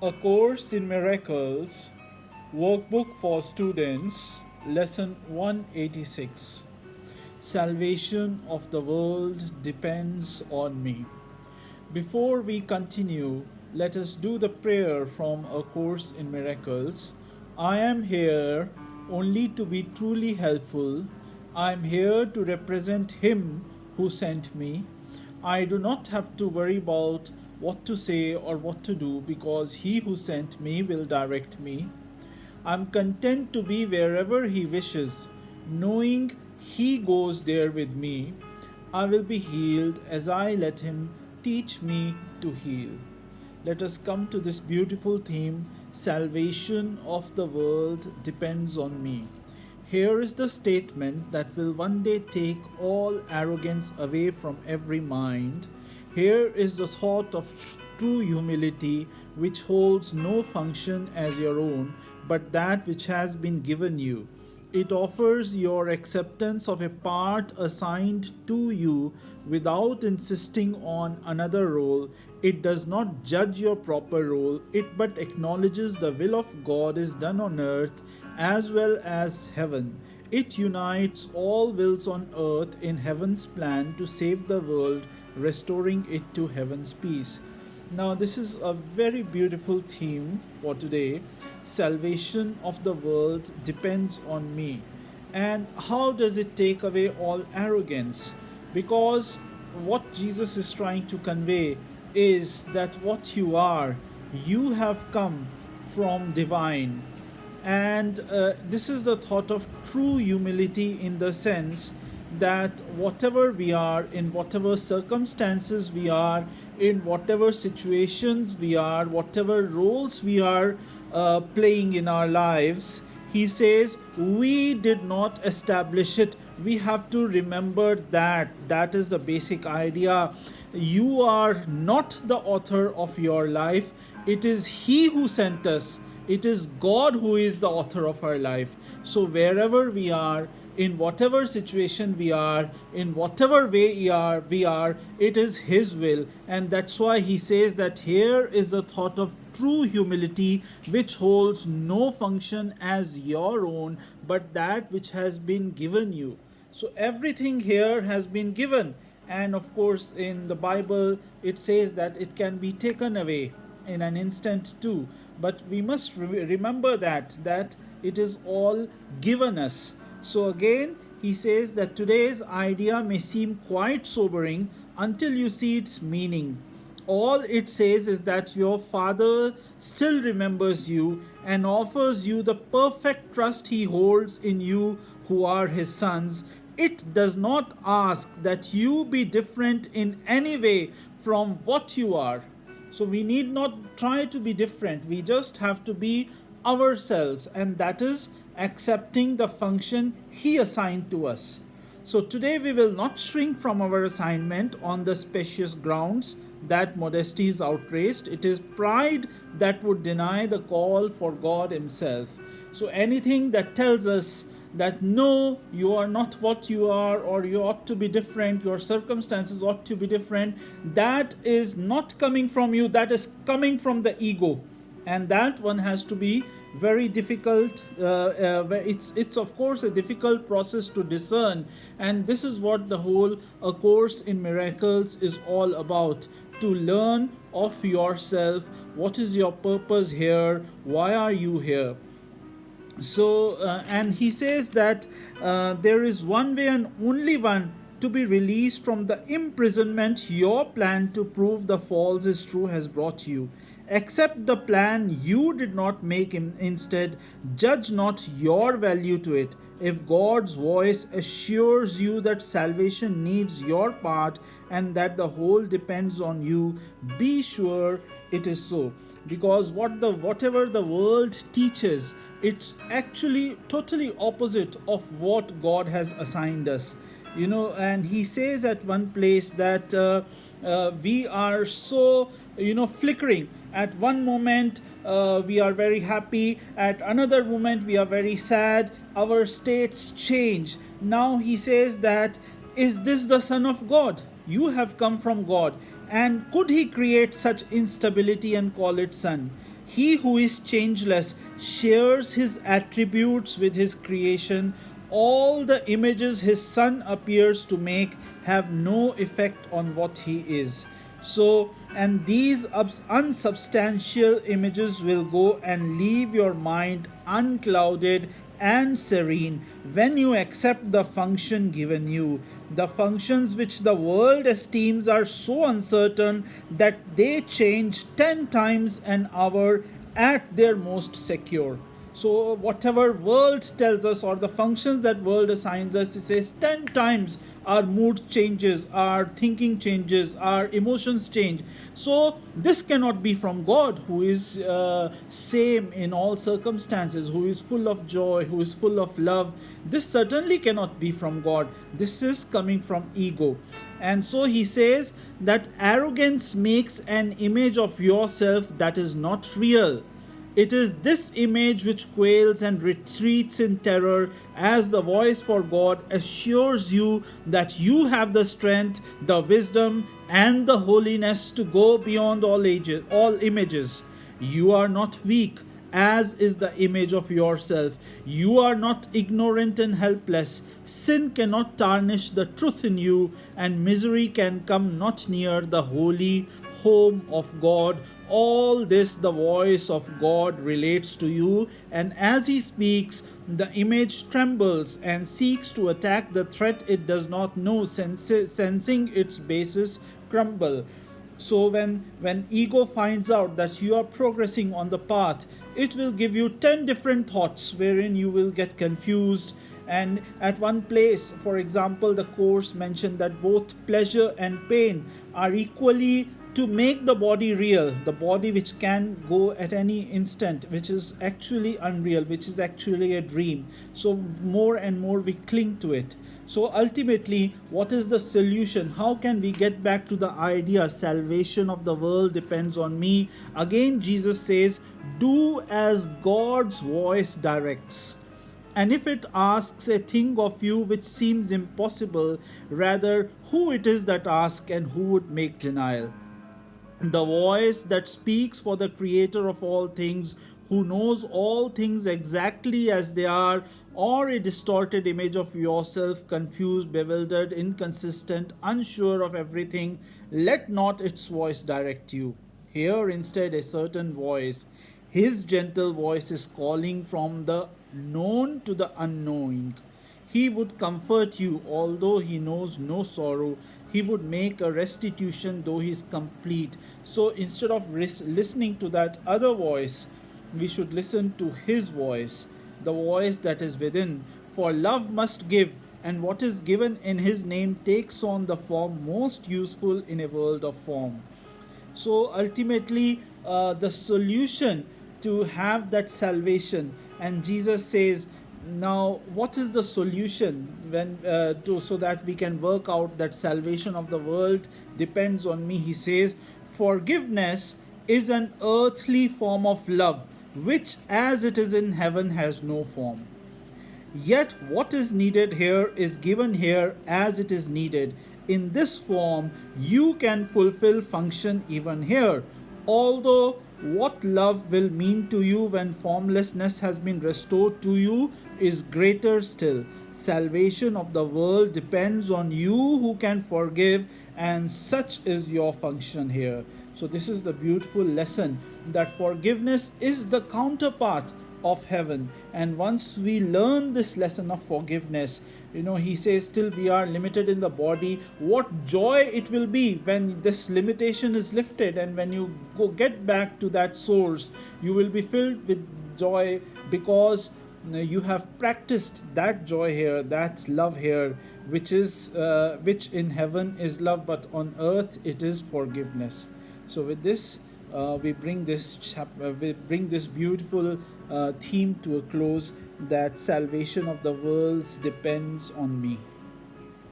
A Course in Miracles, Workbook for Students, Lesson 186. Salvation of the world depends on me. Before we continue, let us do the prayer from A Course in Miracles. I am here only to be truly helpful. I am here to represent Him who sent me. I do not have to worry about what to say or what to do because He who sent me will direct me. I am content to be wherever He wishes, knowing He goes there with me. I will be healed as I let Him teach me to heal. Let us come to this beautiful theme: salvation of the world depends on me. Here is the statement that will one day take all arrogance away from every mind. Here is the thought of true humility, which holds no function as your own, but that which has been given you. It offers your acceptance of a part assigned to you without insisting on another role. It does not judge your proper role, it but acknowledges the will of God is done on earth as well as heaven. It unites all wills on earth in heaven's plan to save the world, restoring it to heaven's peace. Now, this is a very beautiful theme for today. Salvation of the world depends on me. And how does it take away all arrogance? Because what Jesus is trying to convey is that what you are, you have come from divine. And this is the thought of true humility, in the sense that whatever we are, in whatever circumstances we are, in whatever situations we are, whatever roles we are playing in our lives, he says we did not establish it. We have to remember that is the basic idea. You are not the author of your life. It is He who sent us. It is God who is the author of our life. So wherever we are, in whatever situation we are, in whatever way we are, it is His will. And that's why he says that here is the thought of true humility, which holds no function as your own, but that which has been given you. So everything here has been given. And of course, in the Bible, it says that it can be taken away in an instant too. But we must remember that it is all given us. So again, he says that today's idea may seem quite sobering until you see its meaning. All it says is that your Father still remembers you and offers you the perfect trust He holds in you who are His sons. It does not ask that you be different in any way from what you are. So we need not try to be different. We just have to be ourselves, and that is accepting the function He assigned to us. So today we will not shrink from our assignment on the specious grounds that modesty is outraged. It is pride that would deny the call for God Himself. So anything that tells us that no, you are not what you are, or you ought to be different, your circumstances ought to be different, that is not coming from you, that is coming from the ego. And that one has to be very difficult. It's of course a difficult process to discern, and this is what the whole A Course in Miracles is all about: to learn of yourself. What is your purpose here? Why are you here? So and he says that there is one way and only one to be released from the imprisonment your plan to prove the false is true has brought you. Accept the plan you did not make. Instead, judge not your value to it. If God's voice assures you that salvation needs your part and that the whole depends on you, be sure it is so. Because whatever the world teaches, it's actually totally opposite of what God has assigned us. And he says at one place that we are so flickering. At one moment we are very happy, at another moment we are very sad. Our states change. Now he says that, is this the Son of God? You have come from God, and could He create such instability and call it Son? He who is changeless shares his attributes with his creation. All the images his son appears to make have no effect on what he is. So, and these unsubstantial images will go and leave your mind unclouded and serene when you accept the function given you. The functions which the world esteems are so uncertain that they change 10 times an hour at their most secure. So whatever world tells us, or the functions that world assigns us, it says 10 times our mood changes, our thinking changes, our emotions change. So this cannot be from God, who is same in all circumstances, who is full of joy, who is full of love. This certainly cannot be from God. This is coming from ego. And so he says that arrogance makes an image of yourself that is not real. It is this image which quails and retreats in terror as the voice for God assures you that you have the strength, the wisdom, and the holiness to go beyond all images. You are not weak, as is the image of yourself. You are not ignorant and helpless. Sin cannot tarnish the truth in you, and misery can come not near the holy home of God. All this the voice of God relates to you, and as he speaks, the image trembles and seeks to attack the threat it does not know, sensing its basis crumble. So when ego finds out that you are progressing on the path, it will give you 10 different thoughts wherein you will get confused. And at one place, for example, the course mentioned that both pleasure and pain are equally to make the body real, the body which can go at any instant, which is actually unreal, which is actually a dream. So more and more we cling to it. So ultimately, what is the solution? How can we get back to the idea salvation of the world depends on me? Again, Jesus says, do as God's voice directs. And if it asks a thing of you which seems impossible, rather who it is that asks and who would make denial? The voice that speaks for the creator of all things, who knows all things exactly as they are, or a distorted image of yourself, confused, bewildered, inconsistent, unsure of everything, let not its voice direct you. Hear instead a certain voice. His gentle voice is calling from the known to the unknowing. He would comfort you, although he knows no sorrow. He would make a restitution, though he is complete. So instead of listening to that other voice, we should listen to his voice, the voice that is within. For love must give, and what is given in his name takes on the form most useful in a world of form. So ultimately, the solution to have that salvation, and Jesus says, now what is the solution when so that we can work out that salvation of the world depends on me? He says, forgiveness is an earthly form of love, which as it is in heaven has no form. Yet what is needed here is given here as it is needed. In this form, you can fulfill function even here. Although what love will mean to you when formlessness has been restored to you is greater still. Salvation of the world depends on you who can forgive, and such is your function here. So this is the beautiful lesson, that forgiveness is the counterpart of heaven. And once we learn this lesson of forgiveness, he says, still we are limited in the body. What joy it will be when this limitation is lifted, and when you get back to that source, you will be filled with joy, because you have practiced that joy here, that love here, which in heaven is love, but on earth it is forgiveness. So with this, we bring this beautiful theme to a close, that salvation of the world depends on me.